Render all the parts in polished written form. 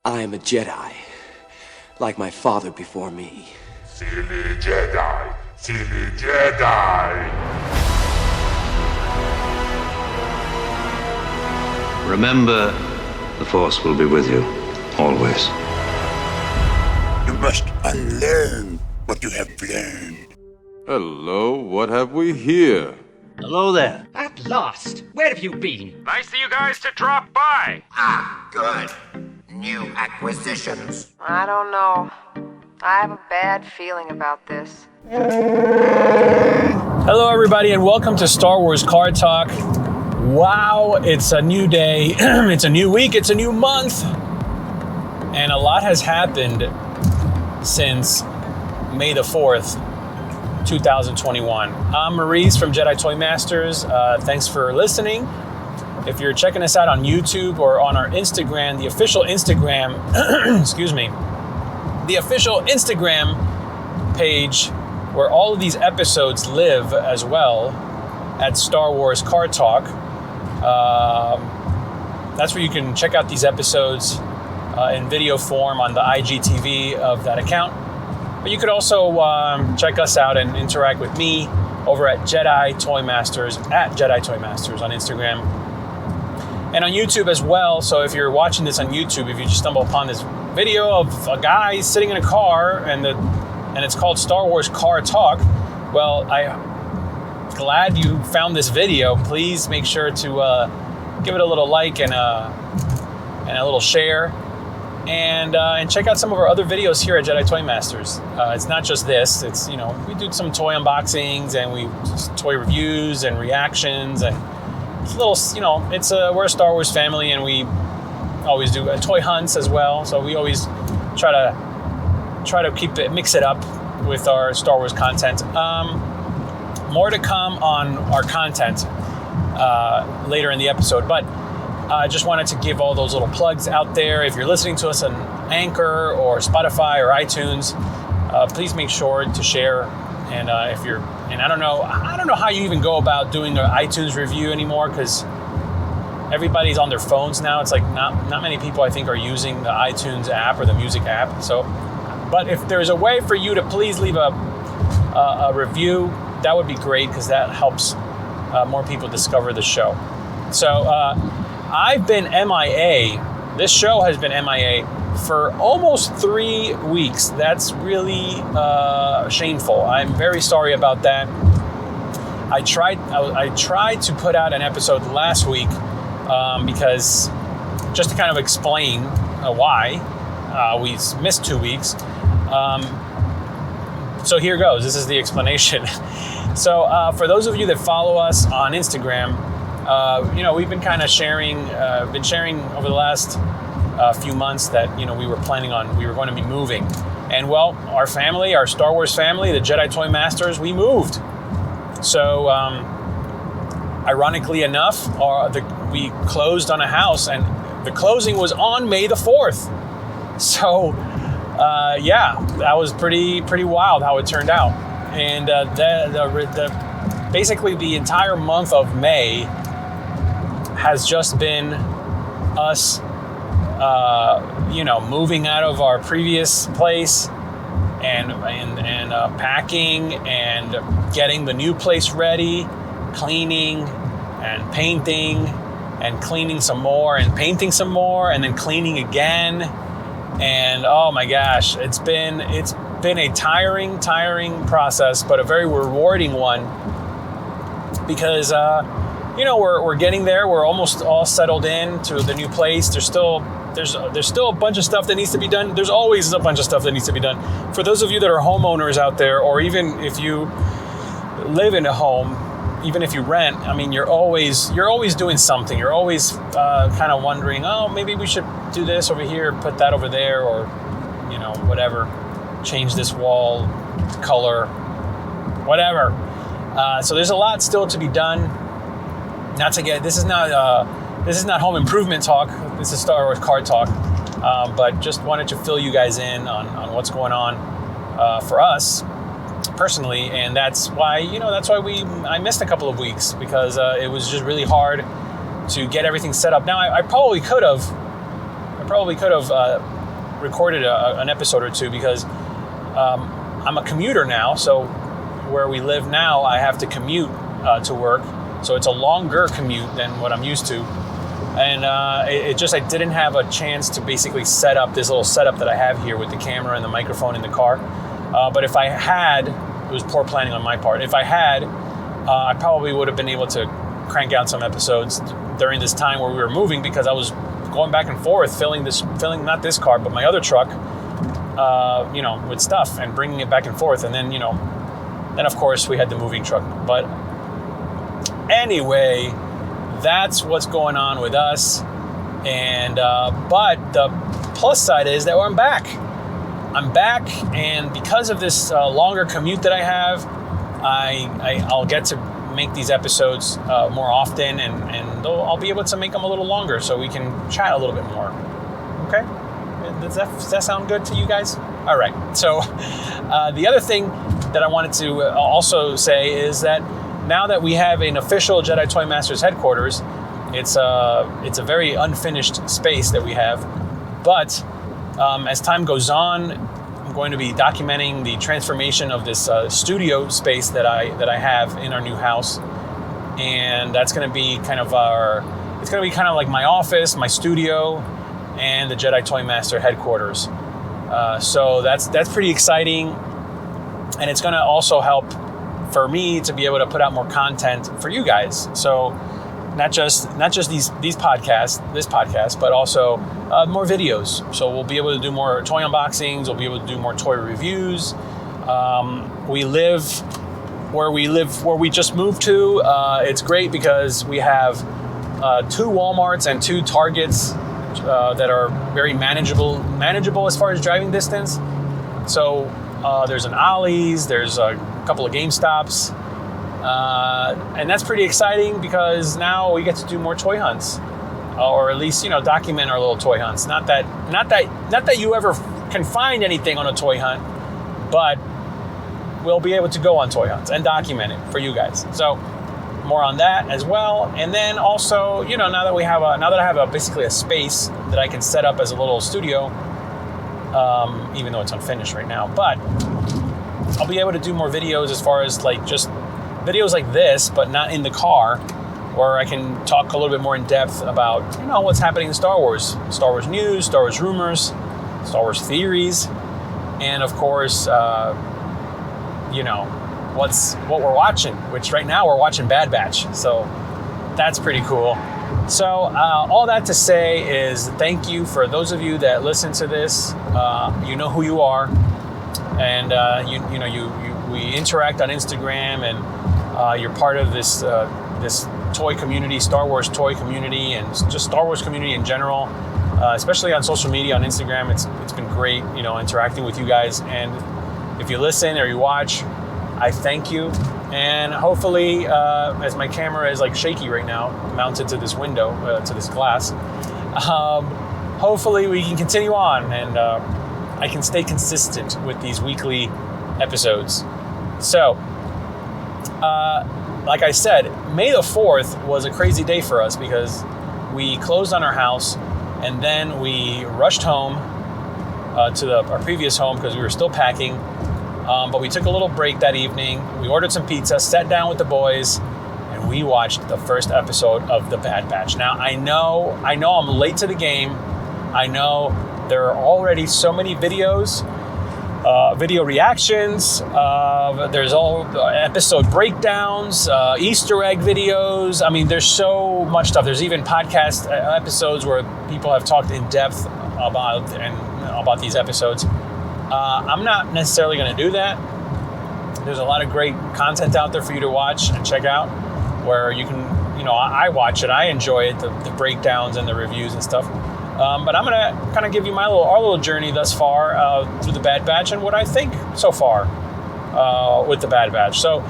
I am a Jedi, like my father before me. Silly Jedi, silly Jedi. Remember, the Force will be with you, always. You must unlearn what you have learned. Hello, what have we here? Hello there. At last! Where have you been? Nice of you guys to drop by. Ah, good. New acquisitions. I don't know. I have a bad feeling about this. Hello, everybody, and welcome to Star Wars Car Talk. Wow, it's a new day. It's a new week. It's a new month. And a lot has happened since May the 4th, 2021. I'm Maurice from Jedi Toy Masters. Thanks for listening. If you're checking us out on YouTube or on our Instagram, the official Instagram, the official Instagram page where all of these episodes live as well at Star Wars Car Talk. That's where you can check out these episodes in video form on the IGTV of that account. But you could also check us out and interact with me over at Jedi Toy Masters, at Jedi Toy Masters on Instagram. And on YouTube as well. So if you're watching this on YouTube, if you just stumble upon this video of a guy sitting in a car and it's called Star Wars Car Talk, well, I'm glad you found this video. Please make sure to give it a little like and a little share. And check out some of our other videos here at Jedi Toy Masters. It's not just this. It's, we do some toy unboxings and toy reviews and reactions, and it's a little, we're a Star Wars family, and we always do toy hunts as well. So we always try to mix it up with our Star Wars content. More to come on our content later in the episode, but I just wanted to give all those little plugs out there. If you're listening to us on Anchor or Spotify or iTunes, please make sure to share. And I don't know how you even go about doing an iTunes review anymore, because everybody's on their phones now. It's like not many people, I think, are using the iTunes app or the music app. So, but if there's a way for you to please leave a review, that would be great, because that helps more people discover the show. So I've been MIA. This show has been MIA for almost 3 weeks. That's really shameful. I'm very sorry about that. I tried to put out an episode last week because just to kind of explain why we missed 2 weeks. So here goes. This is the explanation. So for those of you that follow us on Instagram, we've been kind of sharing over the last few months that, we were going to be moving. And well, our family, our Star Wars family, the Jedi Toy Masters, we moved. So ironically enough, we closed on a house, and the closing was on May the 4th. So that was pretty wild how it turned out. And basically the entire month of May has just been us, moving out of our previous place and packing and getting the new place ready, cleaning and painting and cleaning some more and painting some more and then cleaning again. And oh my gosh, it's been a tiring process, but a very rewarding one, because we're getting there. We're almost all settled in to the new place. There's still a bunch of stuff that needs to be done. There's always a bunch of stuff that needs to be done. For those of you that are homeowners out there, or even if you live in a home, even if you rent, I mean, you're always doing something. You're always kind of wondering, oh, maybe we should do this over here, put that over there, or whatever, change this wall color, whatever. So there's a lot still to be done. This is not home improvement talk. This is Star Wars Car Talk. But just wanted to fill you guys in on what's going on for us personally, and that's why I missed a couple of weeks, because it was just really hard to get everything set up. Now I probably could have probably could have recorded an episode or two because I'm a commuter now. So where we live now, I have to commute to work. So it's a longer commute than what I'm used to. And I didn't have a chance to basically set up this little setup that I have here with the camera and the microphone in the car. But if I had, it was poor planning on my part. If I had, I probably would have been able to crank out some episodes during this time where we were moving, because I was going back and forth filling not this car, but my other truck, with stuff and bringing it back and forth. And then, then of course we had the moving truck. But anyway, that's what's going on with us. And, but the plus side is that I'm back. And because of this longer commute that I have, I'll get to make these episodes more often, and I'll be able to make them a little longer so we can chat a little bit more. Okay? Does that sound good to you guys? All right. So the other thing that I wanted to also say is that now that we have an official Jedi Toy Masters headquarters, it's a very unfinished space that we have, but as time goes on, I'm going to be documenting the transformation of this studio space that I have in our new house, and that's going to be kind of like my office, my studio, and the Jedi Toy Master headquarters. So that's pretty exciting, and it's going to also help for me to be able to put out more content for you guys. So not just these podcasts, this podcast, but also more videos. So we'll be able to do more toy unboxings. We'll be able to do more toy reviews. We live where we just moved to. It's great because we have 2 Walmarts and 2 Targets that are very manageable as far as driving distance. So there's an Ollie's, there's a couple of GameStops. And that's pretty exciting because now we get to do more toy hunts, or at least document our little toy hunts. Not that you ever can find anything on a toy hunt, but we'll be able to go on toy hunts and document it for you guys. So more on that as well. And then also, now that I have basically a space that I can set up as a little studio, even though it's unfinished right now, but I'll be able to do more videos as far as just videos like this, but not in the car, where I can talk a little bit more in depth about, what's happening in Star Wars news, Star Wars rumors, Star Wars theories, and of course, what we're watching, which right now we're watching Bad Batch. So that's pretty cool. So all that to say is thank you for those of you that listen to this. You know who you are, and we interact on Instagram, and you're part of this toy community, Star Wars toy community, and just Star Wars community in general, especially on social media, on Instagram. It's been great, interacting with you guys. And if you listen or you watch, I thank you. And hopefully, as my camera is shaky right now, mounted to this window, to this glass, hopefully we can continue on, and I can stay consistent with these weekly episodes. So, like I said, May the 4th was a crazy day for us because we closed on our house, and then we rushed home to our previous home because we were still packing. But we took a little break that evening. We ordered some pizza, sat down with the boys, and we watched the first episode of The Bad Batch. Now, I know I'm late to the game. I know there are already so many videos, video reactions, there's all episode breakdowns, Easter egg videos. I mean, there's so much stuff. There's even podcast episodes where people have talked in depth about these episodes. I'm not necessarily going to do that. There's a lot of great content out there for you to watch and check out, where you can, I watch it, I enjoy it, the breakdowns and the reviews and stuff. But I'm going to kind of give you our little journey thus far through The Bad Batch and what I think so far with The Bad Batch. So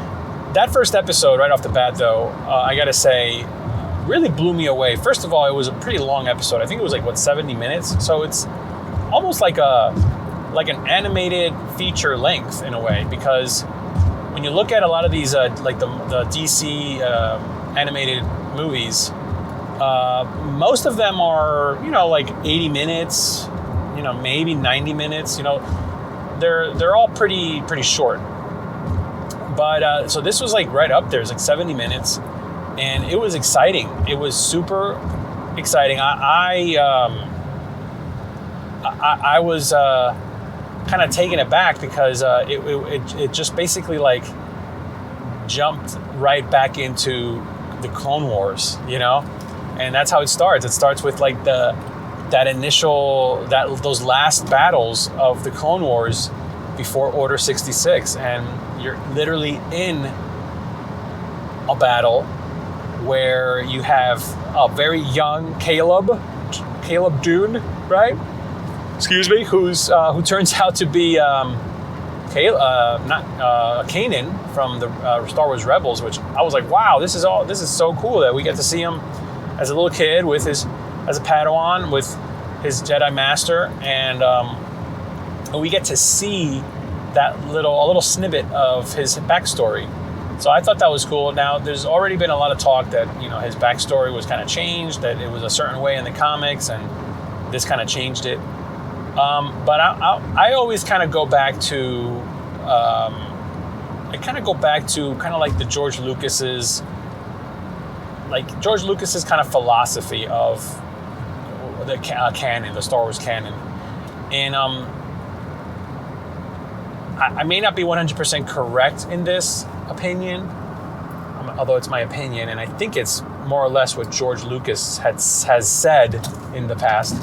that first episode, right off the bat, though, I got to say, really blew me away. First of all, it was a pretty long episode. I think it was 70 minutes. So it's almost like an animated feature length in a way, because when you look at a lot of these the DC animated movies, Most of them are, like 80 minutes, maybe 90 minutes. They're all pretty short. But so this was like right up there. It's like 70 minutes, and it was exciting. It was super exciting. I was kind of taken aback because it just basically like jumped right back into the Clone Wars, and that's how it starts. It starts with like those last battles of the Clone Wars before Order 66, and you're literally in a battle where you have a very young Caleb Dune, right? Excuse me, who turns out to be Kanan from the Star Wars Rebels, which I was like, wow, this is so cool that we get to see him as a little kid as a Padawan with his Jedi Master, and we get to see a little snippet of his backstory. So I thought that was cool. Now, there's already been a lot of talk that his backstory was kind of changed, that it was a certain way in the comics, and this kind of changed it. But I always kind of go back to kind of like the George Lucas's kind of philosophy of the canon, the Star Wars canon, and I may not be 100% correct in this opinion, although it's my opinion, and I think it's more or less what George Lucas has said in the past.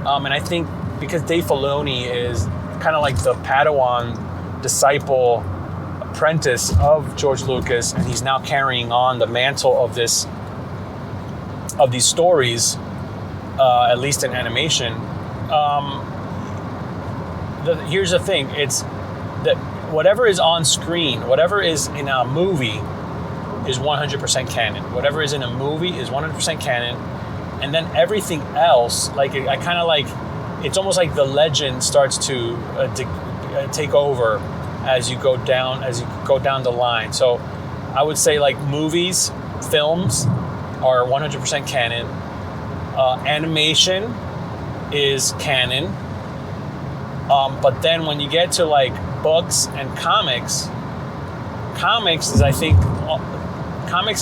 And I think because Dave Filoni is kind of like the Padawan disciple apprentice of George Lucas, and he's now carrying on the mantle of these stories, at least in animation. Here's the thing: it's that whatever is on screen, whatever is in a movie, is 100% canon. Whatever is in a movie is 100% canon, and then everything else, like I kind of like, it's almost like the legend starts to take over as you go down the line. So I would say like movies, films are 100% canon. Animation is canon. But then when you get to like books and comics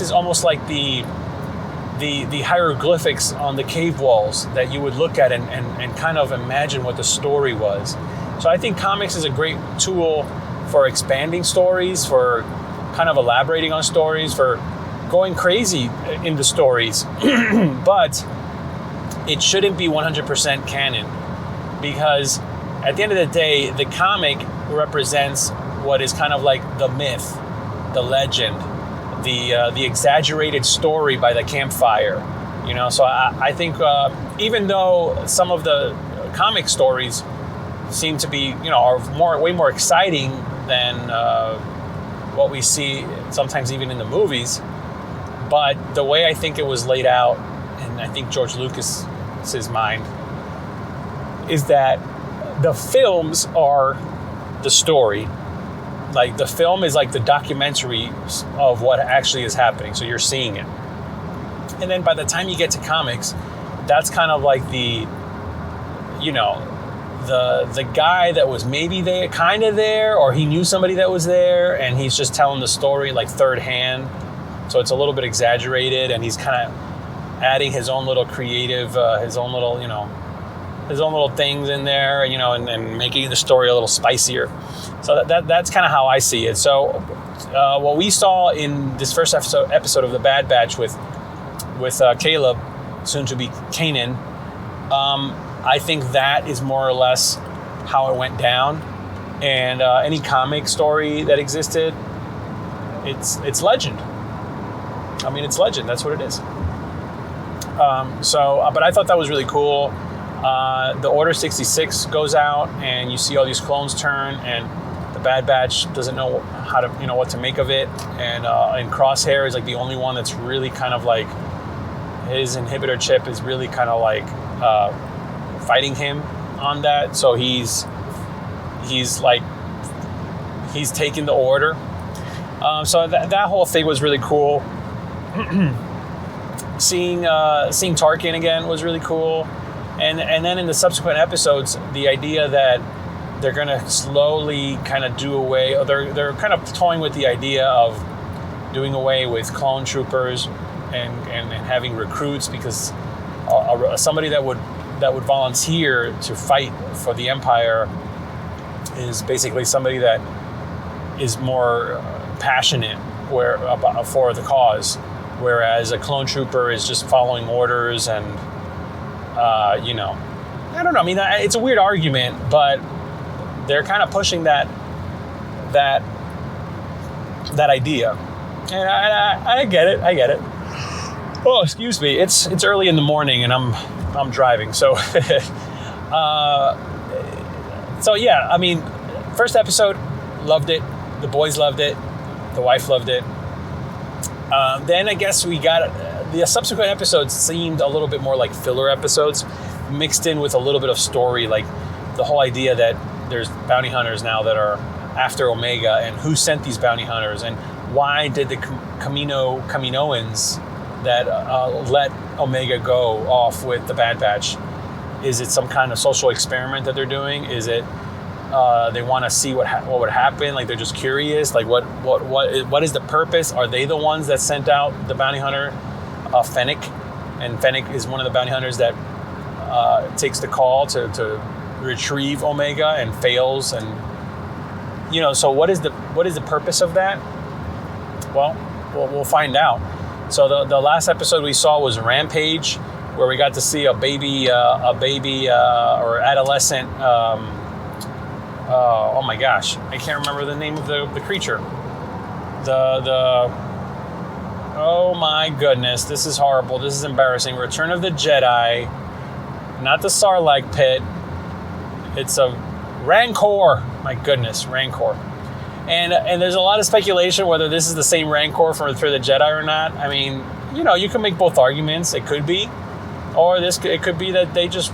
is almost like the hieroglyphics on the cave walls that you would look at and kind of imagine what the story was. So I think comics is a great tool for expanding stories, for kind of elaborating on stories, for going crazy in the stories. But it shouldn't be 100% canon, because at the end of the day, the comic represents what is kind of like the myth, the legend, the exaggerated story by the campfire. So I think even though some of the comic stories seem to be, are way more exciting than what we see sometimes even in the movies, but the way I think it was laid out, and I think George Lucas's mind, is that the films are the story. Like the film is like the documentary of what actually is happening. So you're seeing it. And then by the time you get to comics, that's kind of like the guy that was maybe there, kind of there, or he knew somebody that was there, and he's just telling the story like third hand. So it's a little bit exaggerated, and he's kind of adding his own little creative, his own little things in there, and making the story a little spicier. So that's kind of how I see it. So what we saw in this first episode of The Bad Batch with Caleb, soon to be Kanan, I think that is more or less how it went down. And any comic story that existed, it's legend. I mean, it's legend. That's what it is. But I thought that was really cool. The Order 66 goes out, and you see all these clones turn, and the Bad Batch doesn't know how to, what to make of it. And Crosshair is like the only one that's really kind of like, his inhibitor chip is really kind of like fighting him on that. So he's taking the order. So that whole thing was really cool. seeing Tarkin again was really cool, and then in the subsequent episodes, the idea that they're gonna slowly kind of do away, or they're kind of toying with the idea of doing away with clone troopers and having recruits, because somebody that would volunteer to fight for the Empire is basically somebody that is more passionate for the cause, whereas a clone trooper is just following orders and I don't know. I mean, it's a weird argument, but they're kind of pushing that idea, and I get it. Oh, excuse me. It's early in the morning, and I'm driving, so so yeah. I mean, first episode, loved it. The boys loved it. The wife loved it. Then I guess we got the subsequent episodes seemed a little bit more like filler episodes, mixed in with a little bit of story, like the whole idea that there's bounty hunters now that are after Omega, and who sent these bounty hunters, and why did the Kaminoans that let Omega go off with the Bad Batch? Is it some kind of social experiment that they're doing? Is it they want to see what would happen? Like, they're just curious. Like, what is the purpose? Are they the ones that sent out the bounty hunter, Fennec? And Fennec is one of the bounty hunters that takes the call to retrieve Omega and fails. And so what is the purpose of that? Well, we'll find out. So the last episode we saw was Rampage, where we got to see a baby or adolescent. Oh my gosh, I can't remember the name of the creature. Oh my goodness, this is horrible. This is embarrassing. Return of the Jedi, not the Sarlacc pit. It's a Rancor. My goodness, Rancor. And there's a lot of speculation whether this is the same Rancor from Return of the Jedi or not. I mean, you can make both arguments. It could be, or it could be that they just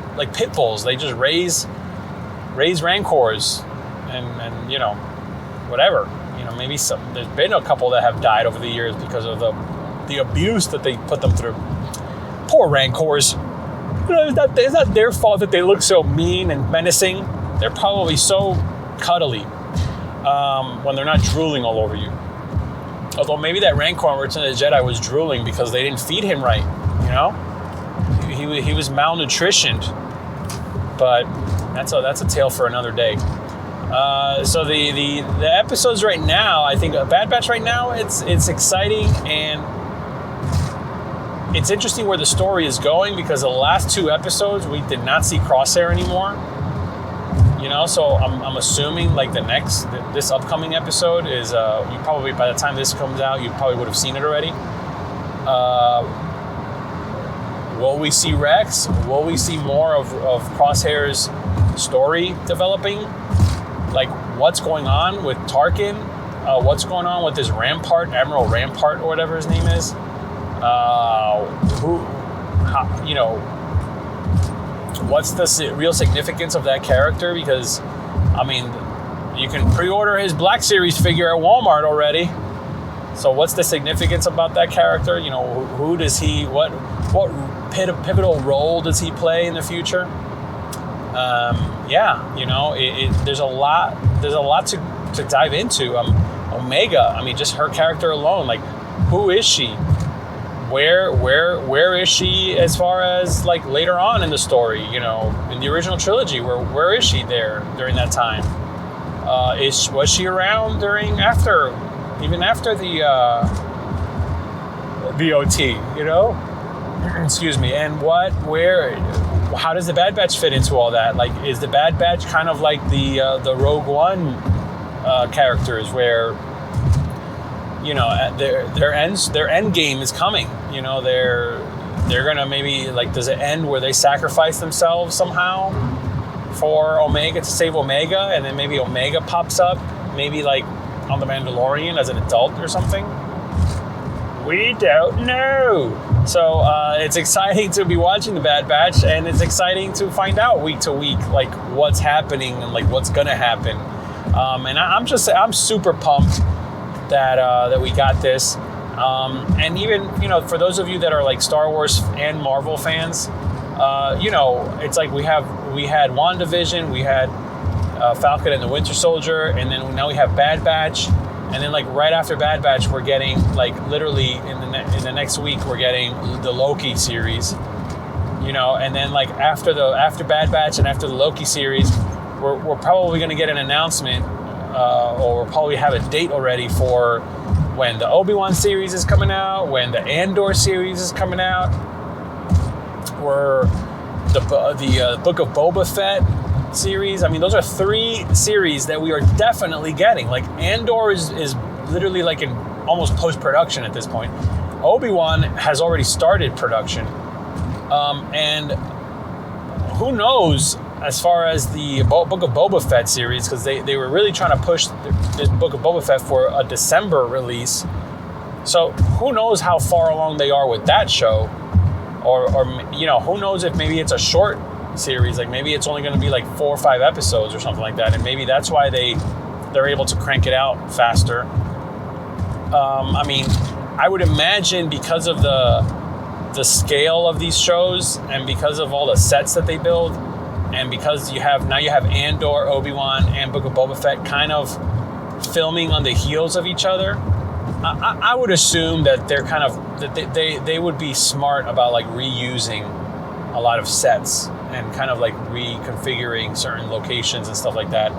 like pit bulls. They just raise Rancors, and whatever. Maybe there's been a couple that have died over the years because of the abuse that they put them through. Poor Rancors. It's not their fault that they look so mean and menacing. They're probably so cuddly when they're not drooling all over you. Although maybe that Rancor in Return of the Jedi was drooling because they didn't feed him right. He was malnutritioned. But that's a tale for another day. So the episodes right now, I think Bad Batch right now, it's exciting, and it's interesting where the story is going, because the last two episodes we did not see Crosshair anymore. So I'm assuming like this upcoming episode is you probably, by the time this comes out, you probably would have seen it already. Will we see Rex? Will we see more of Crosshair's story developing? Like, what's going on with Tarkin? What's going on with this Admiral Rampart, or whatever his name is? What's the real significance of that character? Because, I mean, you can pre-order his Black Series figure at Walmart already. So what's the significance about that character? Who does he, what pivotal role does he play in the future? There's a lot to dive into. Omega, I mean, just her character alone, like, who is she? Where is she as far as like later on in the story? In the original trilogy, where is she during that time? Was she around even after the VOT? Excuse me. And how does the Bad Batch fit into all that? Like, is the Bad Batch kind of like the Rogue One characters, where their end game is coming? They're gonna maybe, like, does it end where they sacrifice themselves somehow for Omega, to save Omega, and then maybe Omega pops up, maybe like on The Mandalorian as an adult or something? We don't know. So it's exciting to be watching the Bad Batch, and it's exciting to find out week to week, like, what's happening and like what's gonna happen. And I'm super pumped that we got this. And even, for those of you that are like Star Wars and Marvel fans, it's like we had WandaVision, we had Falcon and the Winter Soldier, and then now we have Bad Batch, and then like right after Bad Batch, we're getting like literally in the next week we're getting the Loki series, and then like after Bad Batch and after the Loki series, we're probably going to get an announcement, or we'll probably have a date already for when the Obi-Wan series is coming out, when the Andor series is coming out, or the Book of Boba Fett series. I mean, those are 3 series that we are definitely getting. Like Andor is literally like in almost post-production at this point. Obi-Wan has already started production. And who knows as far as the Book of Boba Fett series, because they were really trying to push this Book of Boba Fett for a December release. So who knows how far along they are with that show, or who knows if maybe it's a short series, like maybe it's only going to be like 4 or 5 episodes or something like that, and maybe that's why they're able to crank it out faster. I mean, I would imagine because of the scale of these shows and because of all the sets that they build, and because you have Andor, Obi-Wan, and Book of Boba Fett kind of filming on the heels of each other, I would assume that they're kind of that they would be smart about like reusing a lot of sets and kind of like reconfiguring certain locations and stuff like that.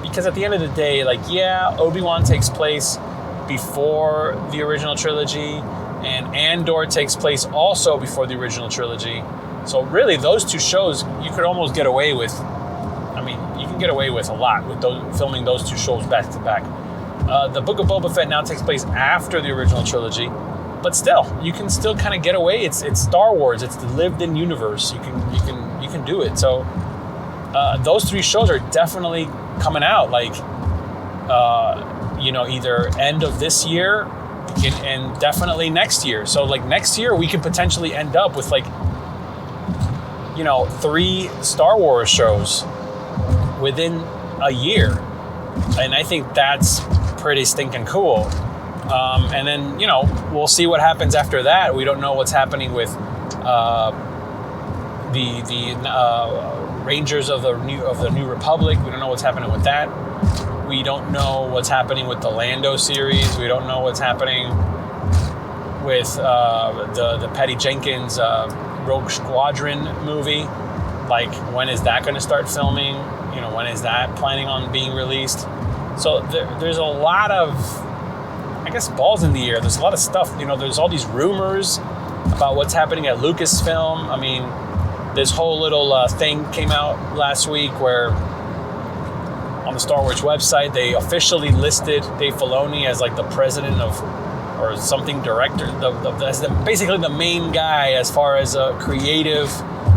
Because at the end of the day, like, yeah, Obi-Wan takes place before the original trilogy, and Andor takes place also before the original trilogy. So really, those 2 shows, you could almost get away with. I mean, you can get away with a lot with filming those 2 shows back to back. The Book of Boba Fett now takes place after the original trilogy, but still, you can still kind of get away. It's Star Wars. It's the lived-in universe. You can do it. So those 3 shows are definitely coming out. Like, either end of this year and definitely next year. So like next year, we could potentially end up with like 3 Star Wars shows within a year. And I think that's pretty stinking cool. And then, we'll see what happens after that. We don't know what's happening with the Rangers of the New Republic. We don't know what's happening with that. We don't know what's happening with the Lando series. We don't know what's happening with the Patty Jenkins Rogue Squadron movie. Like, when is that going to start filming? When is that planning on being released? So there's a lot of, I guess, balls in the air. There's a lot of stuff. There's all these rumors about what's happening at Lucasfilm. I mean, this whole little thing came out last week where on the Star Wars website, they officially listed Dave Filoni as like the president of, or something, director, as basically the main guy as far as a creative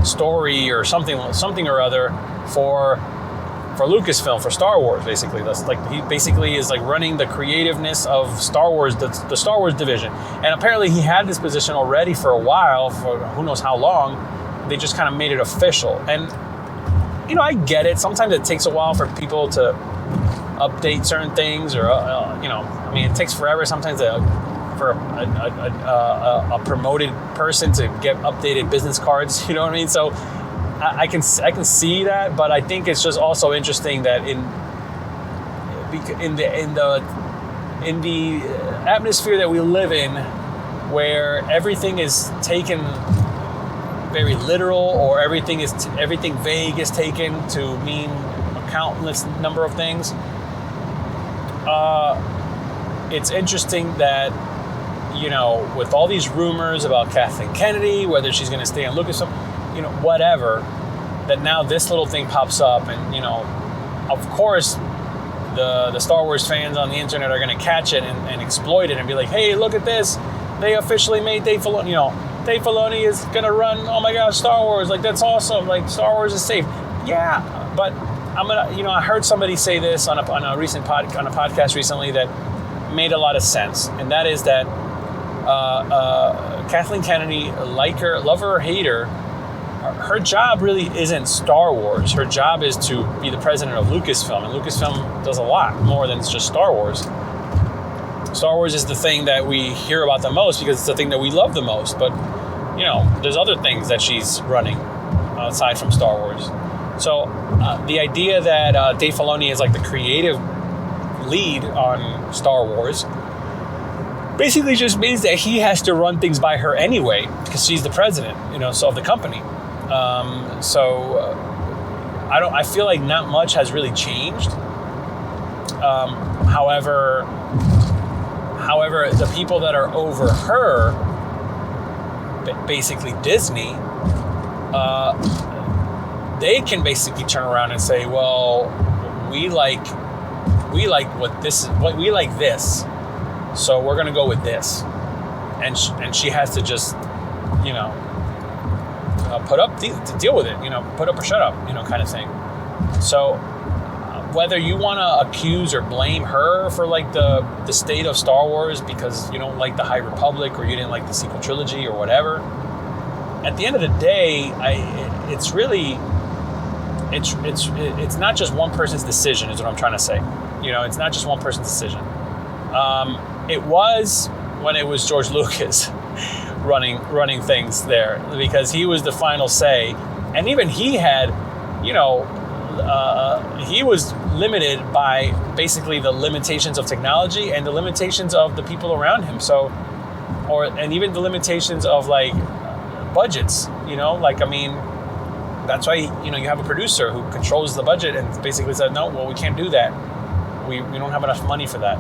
story or something or other for Lucasfilm, for Star Wars. Basically, that's like, he basically is like running the creativeness of Star Wars, the Star Wars division. And apparently he had this position already for a while, for who knows how long. They just kind of made it official. And I get it. Sometimes it takes a while for people to update certain things, or it takes forever sometimes for a promoted person to get updated business cards. You know what I mean? So I can see that, but I think it's just also interesting that in the atmosphere that we live in, where everything is taken very literal, or everything vague is taken to mean a countless number of things. It's interesting that, with all these rumors about Kathleen Kennedy, whether she's going to stay on Lucasfilm, whatever, that now this little thing pops up, and of course the Star Wars fans on the internet are going to catch it and exploit it and be like, hey, look at this, they officially made Dave Filoni, Dave Filoni is going to run, oh my gosh, Star Wars, like, that's awesome, like, Star Wars is safe. Yeah, but I'm going to, I heard somebody say this on a podcast recently that made a lot of sense, and that is that Kathleen Kennedy, love her or hate her, her job really isn't Star Wars. Her job is to be the president of Lucasfilm, and Lucasfilm does a lot more than just Star Wars. Star Wars is the thing that we hear about the most because it's the thing that we love the most. But, you know, there's other things that she's running aside from Star Wars. So the idea that Dave Filoni is like the creative lead on Star Wars basically just means that he has to run things by her anyway because she's the president, you know, so of the company. I feel like not much has really changed. However, the people that are over her, basically Disney, they can basically turn around and say, well, we like this, so we're gonna go with this, and she has to just, you know, deal with it, you know, put up or shut up, you know, kind of thing. So whether you want to accuse or blame her for like the state of Star Wars because you don't like the High Republic or you didn't like the sequel trilogy or whatever, at the end of the day, it's not just one person's decision, is what I'm trying to say. You know, it's not just one person's decision. It was when it was George Lucas running things there, because he was the final say, and even he had, you know, he was limited by basically the limitations of technology and the limitations of the people around him. So, and even the limitations of like budgets, you know, like, I mean, that's why, you know, you have a producer who controls the budget and basically said, no, well, we can't do that. We don't have enough money for that.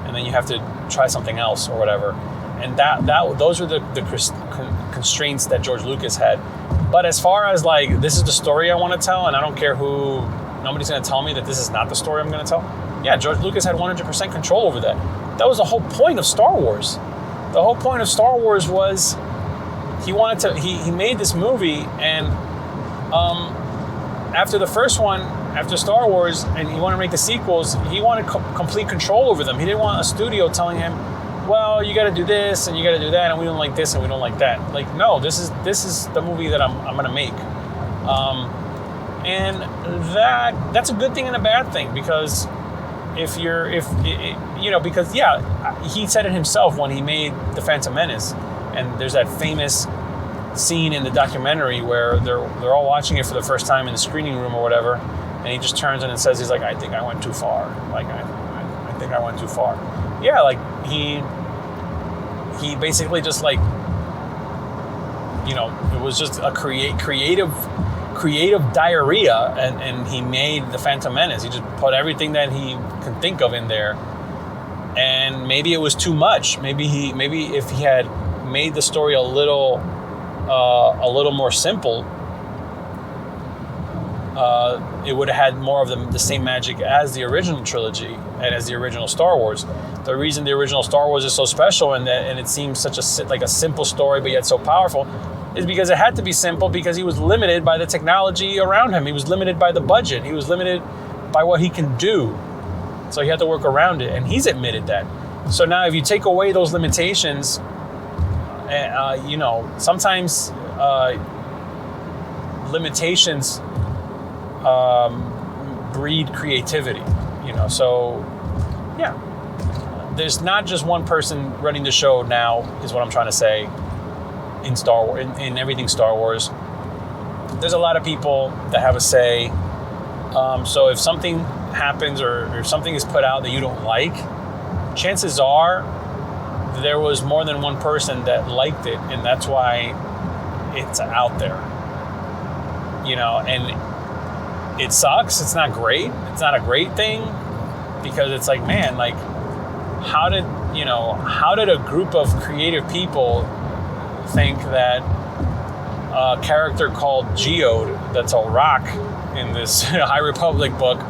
And then you have to try something else or whatever. And those were the constraints that George Lucas had. But as far as like, this is the story I want to tell, and I don't care nobody's going to tell me that this is not the story I'm going to tell. Yeah, George Lucas had 100% control over that. That was the whole point of Star Wars. The whole point of Star Wars was he made this movie, and after the first one, after Star Wars, and he wanted to make the sequels, he wanted complete control over them. He didn't want a studio telling him, well, you got to do this and you got to do that, and we don't like this and we don't like that. Like, no, this is the movie that I'm going to make. And that's a good thing and a bad thing, because because he said it himself when he made The Phantom Menace, and there's that famous scene in the documentary where they're all watching it for the first time in the screening room or whatever, and he just turns in and says, he's like, I think I went too far. Like, I think I went too far. Yeah, like he basically just like, you know, it was just a creative diarrhea, and he made The Phantom Menace. He just put everything that he could think of in there, and maybe it was too much. Maybe if he had made the story a little more simple, it would have had more of the same magic as the original trilogy and as the original Star Wars. The reason the original Star Wars is so special and it seems such a simple story but yet so powerful is because it had to be simple, because he was limited by the technology around him. He was limited by the budget. He was limited by what he can do. So he had to work around it, and he's admitted that. So now if you take away those limitations, you know, sometimes limitations breed creativity, you know. So yeah, there's not just one person running the show now, is what I'm trying to say, in Star Wars, in everything Star Wars. There's a lot of people that have a say. So if something happens or something is put out that you don't like, chances are there was more than one person that liked it, and that's why it's out there. You know, and it sucks. It's not great. It's not a great thing, because it's like, man, like, how did a group of creative people think that a character called Geode, that's a rock in this High Republic book,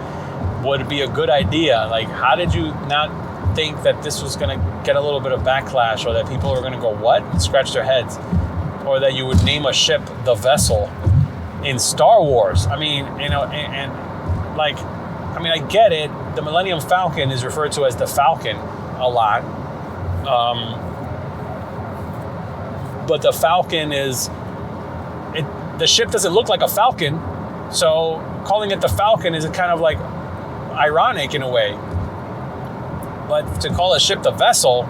would be a good idea? Like, how did you not think that this was going to get a little bit of backlash, or that people are going to go, what? And scratch their heads? Or that you would name a ship the Vessel in Star Wars? I mean, you know, and like, I mean, I get it. The Millennium Falcon is referred to as the Falcon a lot. But the Falcon the ship doesn't look like a falcon, so calling it the Falcon is kind of like ironic in a way. But to call a ship the vessel,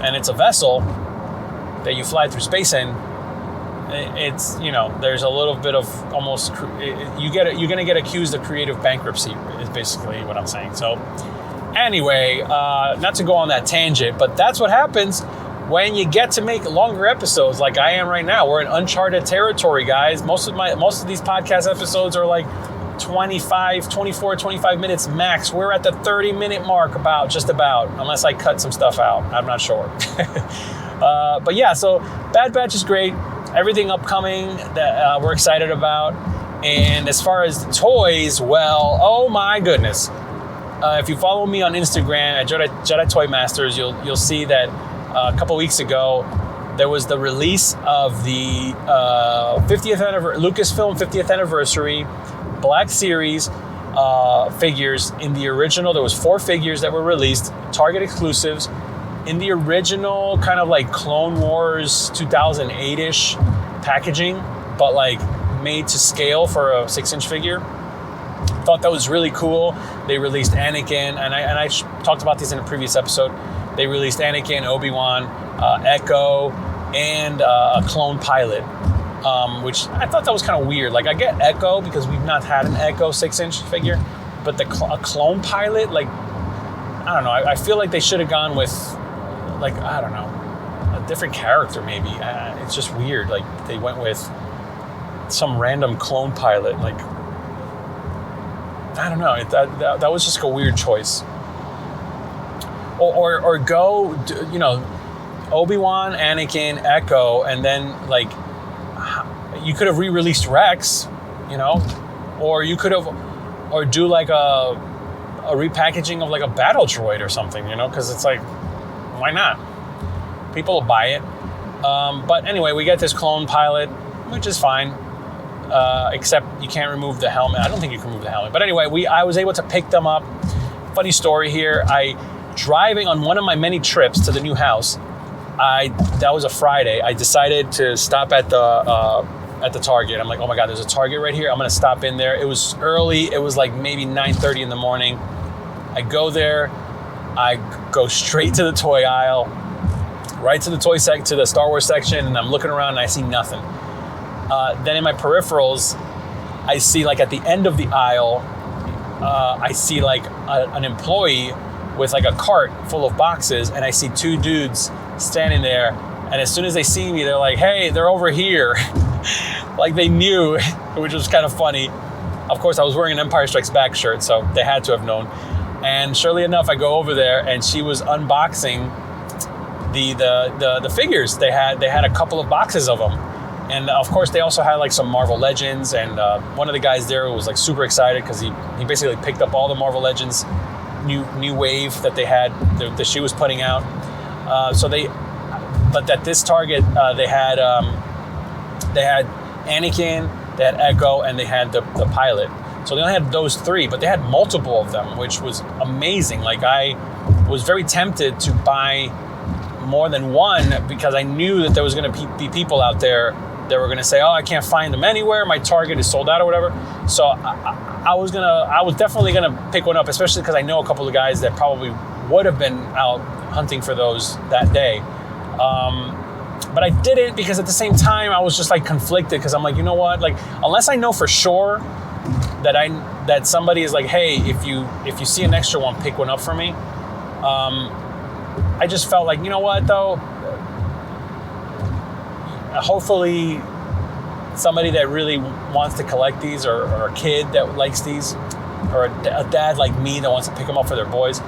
and it's a vessel that you fly through space in, it's, you know, there's a little bit of almost, you're going to get accused of creative bankruptcy is basically what I'm saying. So anyway, not to go on that tangent, but that's what happens when you get to make longer episodes like I am right now. We're in uncharted territory, guys. Most of these podcast episodes are like 25 minutes max. We're at the 30-minute mark just about, unless I cut some stuff out. I'm not sure. But yeah, so Bad Batch is great. Everything upcoming that we're excited about. And as far as the toys, well, oh my goodness. If you follow me on Instagram at Jedi Toy Masters, you'll see that a couple weeks ago there was the release of the Lucasfilm 50th anniversary Black Series figures. In the original, there was 4 figures that were released, Target exclusives, in the original kind of like Clone Wars 2008-ish packaging, but like made to scale for a 6-inch figure. Thought that was really cool. They released Anakin, and I talked about this in a previous episode. They released Anakin, Obi-Wan, Echo, and a clone pilot, which I thought that was kind of weird. Like, I get Echo because we've not had an Echo 6-inch figure, but a clone pilot, like, I don't know. I feel like they should have gone with, like, I don't know, a different character maybe. It's just weird. Like, they went with some random clone pilot. Like, I don't know. That was just a weird choice. Or go, you know, Obi-Wan, Anakin, Echo, and then, like, you could have re-released Rex, you know, or do like a repackaging of like a battle droid or something, you know, because it's like, why not? People will buy it. But anyway, we get this clone pilot, which is fine. Except you can't remove the helmet. I don't think you can remove the helmet. But anyway, I was able to pick them up. Funny story here. Driving on one of my many trips to the new house, that was a Friday. I decided to stop at the Target. I'm like, oh my God, there's a Target right here. I'm gonna stop in there. It was early. It was like maybe 9:30 in the morning. I go there. I go straight to the toy aisle, right to the to the Star Wars section, and I'm looking around and I see nothing. Then in my peripherals, I see, like, at the end of the aisle, I see like an employee with like a cart full of boxes, and I see 2 dudes standing there, and as soon as they see me, they're like, hey, they're over here. Like, they knew, which was kind of funny. Of course, I was wearing an Empire Strikes Back shirt, so they had to have known. And surely enough, I go over there, and she was unboxing the figures. They had a couple of boxes of them. And of course, they also had like some Marvel Legends, and one of the guys there was like super excited because he basically picked up all the Marvel Legends new wave that they had, that she was putting out. But at this Target, they had Anakin, they had Echo, and they had the pilot. So they only had those 3, but they had multiple of them, which was amazing. Like, I was very tempted to buy more than one because I knew that there was going to be people out there that were going to say, oh, I can't find them anywhere. My Target is sold out or whatever. So I was definitely going to pick one up, especially because I know a couple of guys that probably would have been out hunting for those that day. But I didn't, because at the same time, I was just like conflicted, because I'm like, you know what? Like, unless I know for sure that somebody is like, hey, if you see an extra one, pick one up for me. I just felt like, you know what, though? Hopefully somebody that really wants to collect these, or a kid that likes these, or a dad like me that wants to pick them up for their boys,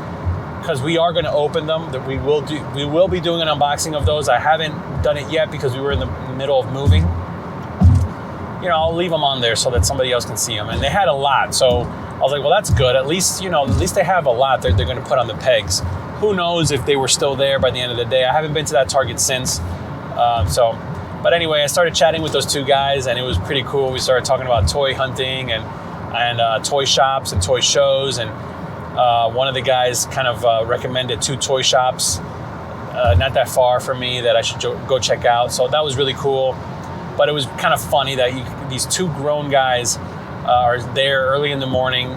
because we are going to open them. That we will be doing an unboxing of those. I haven't done it yet because we were in the middle of moving. You know, I'll leave them on there so that somebody else can see them. And they had a lot, so I was like, well, that's good. At least they have a lot they're going to put on the pegs. Who knows if they were still there by the end of the day? I haven't been to that Target since. But anyway, I started chatting with those 2 guys, and it was pretty cool. We started talking about toy hunting and toy shops and toy shows. And one of the guys kind of recommended 2 toy shops not that far from me that I should go check out. So that was really cool. But it was kind of funny that these 2 grown guys are there early in the morning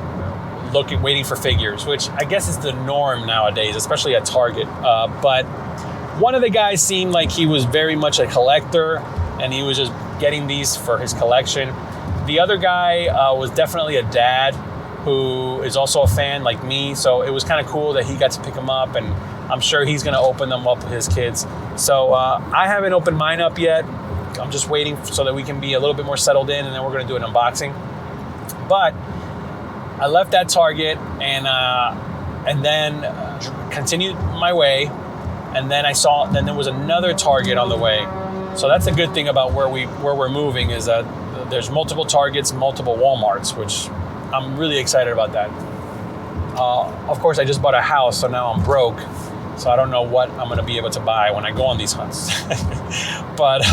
waiting for figures, which I guess is the norm nowadays, especially at Target. But one of the guys seemed like he was very much a collector, and he was just getting these for his collection. The other guy was definitely a dad who is also a fan like me, so it was kind of cool that he got to pick them up, and I'm sure he's going to open them up with his kids. So I haven't opened mine up yet. I'm just waiting so that we can be a little bit more settled in, and then we're going to do an unboxing. But I left that Target and then continued my way, and then then there was another Target on the way. So that's a good thing about where we're moving, is that there's multiple Targets, multiple Walmarts, which I'm really excited about that. Of course, I just bought a house, so now I'm broke. So I don't know what I'm going to be able to buy when I go on these hunts. But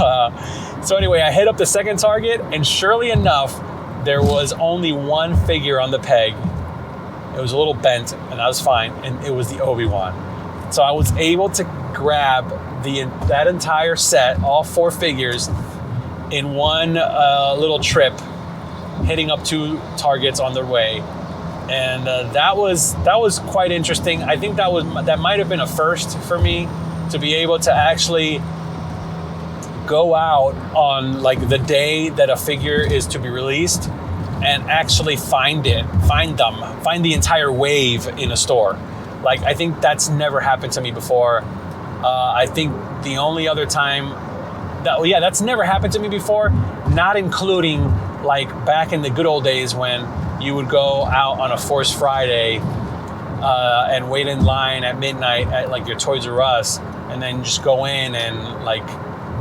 so anyway, I hit up the second Target, and surely enough, there was only one figure on the peg. It was a little bent, and that was fine. And it was the Obi-Wan. So I was able to grab that entire set, all 4 figures, in one little trip, hitting up 2 Targets on their way. And that was quite interesting. I think that might have been a first for me, to be able to actually go out on like the day that a figure is to be released and actually find the entire wave in a store. Like, I think that's never happened to me before. I think the only other time that's never happened to me before, not including like back in the good old days when you would go out on a Force Friday and wait in line at midnight at like your Toys R Us, and then just go in and like,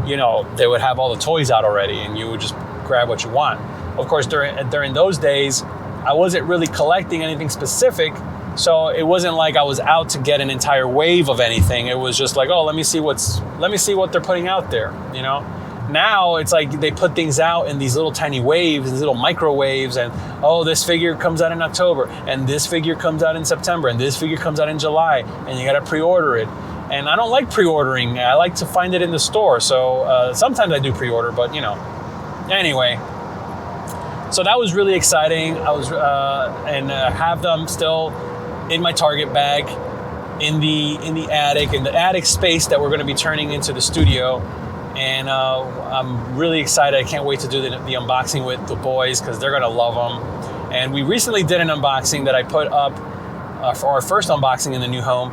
you know, they would have all the toys out already, and you would just grab what you want. Of course, during those days, I wasn't really collecting anything specific, so it wasn't like I was out to get an entire wave of anything. It was just like, oh, let me see what they're putting out there, you know? Now it's like they put things out in these little tiny waves, these little microwaves, and oh, this figure comes out in October, and this figure comes out in September, and this figure comes out in July, and you gotta pre-order it. And I don't like pre-ordering. I like to find it in the store. So sometimes I do pre-order, but you know. Anyway, so that was really exciting. I was have them still in my Target bag, in the attic, in the attic space that we're going to be turning into the studio. And I'm really excited. I can't wait to do the unboxing with the boys, because they're going to love them. And we recently did an unboxing that I put up for our first unboxing in the new home.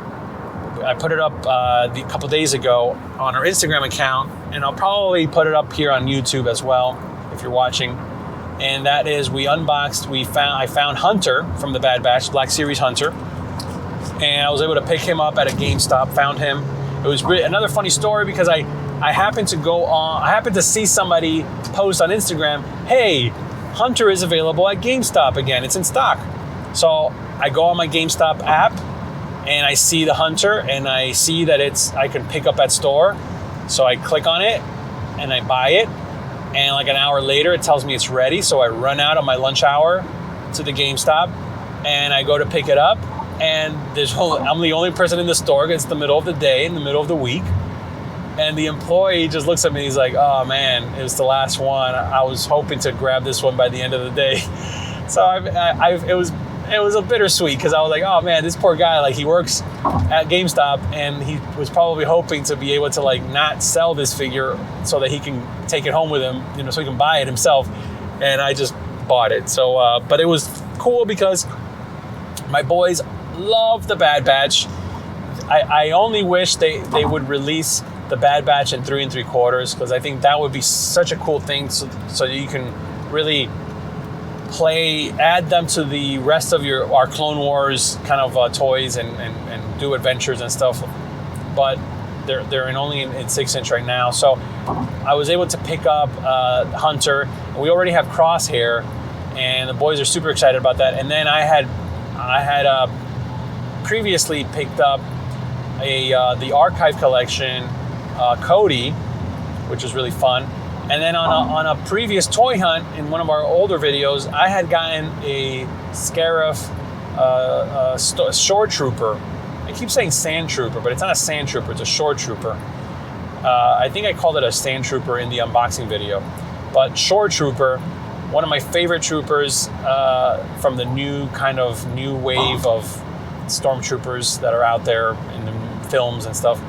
I put it up a couple days ago on our Instagram account, and I'll probably put it up here on YouTube as well if you're watching. And that is, I found Hunter from the Bad Batch, Black Series Hunter, and I was able to pick him up at a GameStop. Found him. It was really another funny story, because I happened to see somebody post on Instagram, hey, Hunter is available at GameStop again. It's in stock. So I go on my GameStop app, and I see the Hunter, and I see that I can pick up at store. So I click on it, and I buy it. And like an hour later, it tells me it's ready. So I run out on my lunch hour to the GameStop, and I go to pick it up. And I'm the only person in the store. It's the middle of the day, in the middle of the week. And the employee just looks at me. He's like, oh man, it was the last one. I was hoping to grab this one by the end of the day. So it was a bittersweet, because I was like, oh man, this poor guy, like, he works at GameStop, and he was probably hoping to be able to like not sell this figure so that he can take it home with him, you know, so he can buy it himself. And I just bought it. So, but it was cool because my boys love the Bad Batch. I only wish they would release the Bad Batch in 3 3/4, because I think that would be such a cool thing, so you can really add them to the rest of our Clone Wars kind of toys and do adventures and stuff. But they're only in 6-inch right now. So I was able to pick up Hunter. We already have Crosshair, and the boys are super excited about that. And then I had previously picked up the archive collection, Cody, which was really fun. And then on a previous toy hunt in one of our older videos, I had gotten a Scarif Shore Trooper. I keep saying Sand Trooper, but it's not a Sand Trooper, it's a Shore Trooper. I think I called it a Sand Trooper in the unboxing video. But Shore Trooper one of my favorite troopers from the new wave of stormtroopers that are out there in the films and stuff.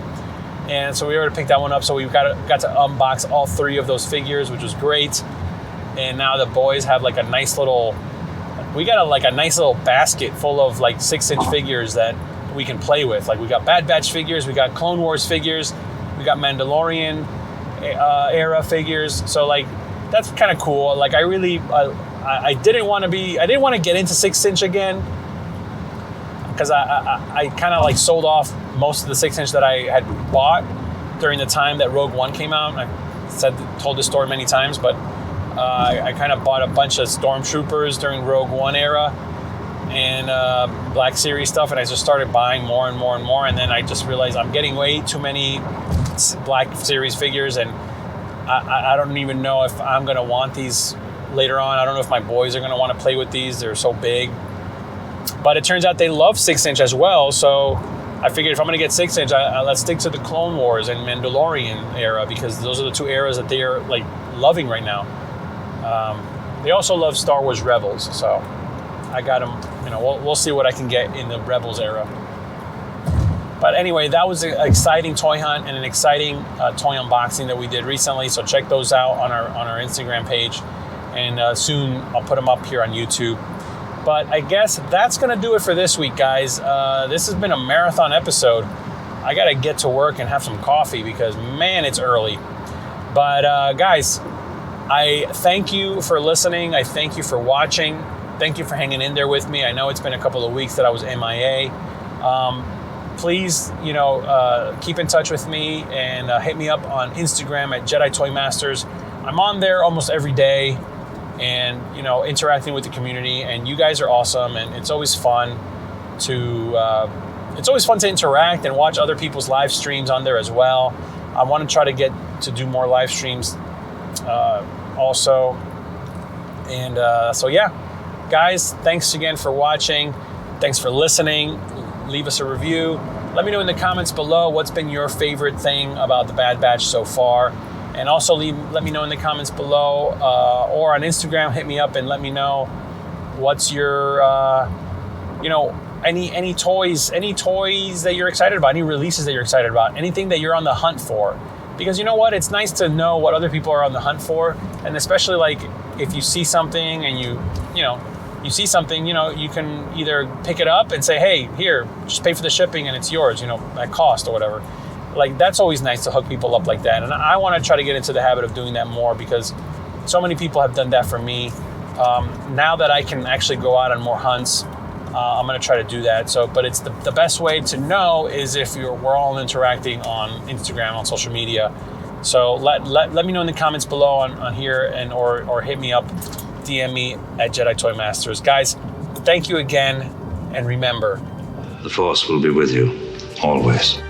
And so we were able to pick that one up. So we got to unbox all 3 of those figures, which was great. And now the boys have like a nice little basket full of like 6-inch figures that we can play with. Like we got Bad Batch figures, we got Clone Wars figures, we got Mandalorian era figures. So like that's kind of cool. Like I didn't want to get into 6-inch again, because I kind of like sold off most of the 6-inch that I had bought during the time that Rogue One came out. I told this story many times, but I kind of bought a bunch of Stormtroopers during Rogue One era and Black Series stuff, and I just started buying more and more and more, and then I just realized I'm getting way too many Black Series figures, and I don't even know if I'm going to want these later on. I don't know if my boys are going to want to play with these. They're so big. But it turns out they love 6-inch as well, so I figured if I'm going to get 6-inch, let's stick to the Clone Wars and Mandalorian era, because those are the 2 eras that they are like loving right now. They also love Star Wars Rebels, so I got them. We'll see what I can get in the Rebels era. But anyway, that was an exciting toy hunt and an exciting toy unboxing that we did recently. So check those out on our Instagram page, and soon I'll put them up here on YouTube. But I guess that's going to do it for this week, guys. This has been a marathon episode. I got to get to work and have some coffee because, man, it's early. But, guys, I thank you for listening. I thank you for watching. Thank you for hanging in there with me. I know it's been a couple of weeks that I was MIA. Please, keep in touch with me and hit me up on Instagram at Jedi Toy Masters. I'm on there almost every day, and interacting with the community, and you guys are awesome, and it's always fun to interact and watch other people's live streams on there as well. I want to try to get to do more live streams also, and so yeah, guys, thanks again for watching. Thanks for listening. Leave us a review. Let me know in the comments below what's been your favorite thing about the Bad Batch so far. And also let me know in the comments below or on Instagram, hit me up and let me know what's your, any toys that you're excited about, any releases that you're excited about, anything that you're on the hunt for. Because you know what? It's nice to know what other people are on the hunt for. And especially like if you see something and you see something, you can either pick it up and say, hey, here, just pay for the shipping and it's yours, at cost or whatever. Like, that's always nice to hook people up like that. And I want to try to get into the habit of doing that more because so many people have done that for me. Now that I can actually go out on more hunts, I'm going to try to do that. But it's the best way to know is if we're all interacting on Instagram, on social media. So let me know in the comments below on here and or hit me up, DM me at Jedi Toy Masters. Guys, thank you again. And remember, The Force will be with you, always.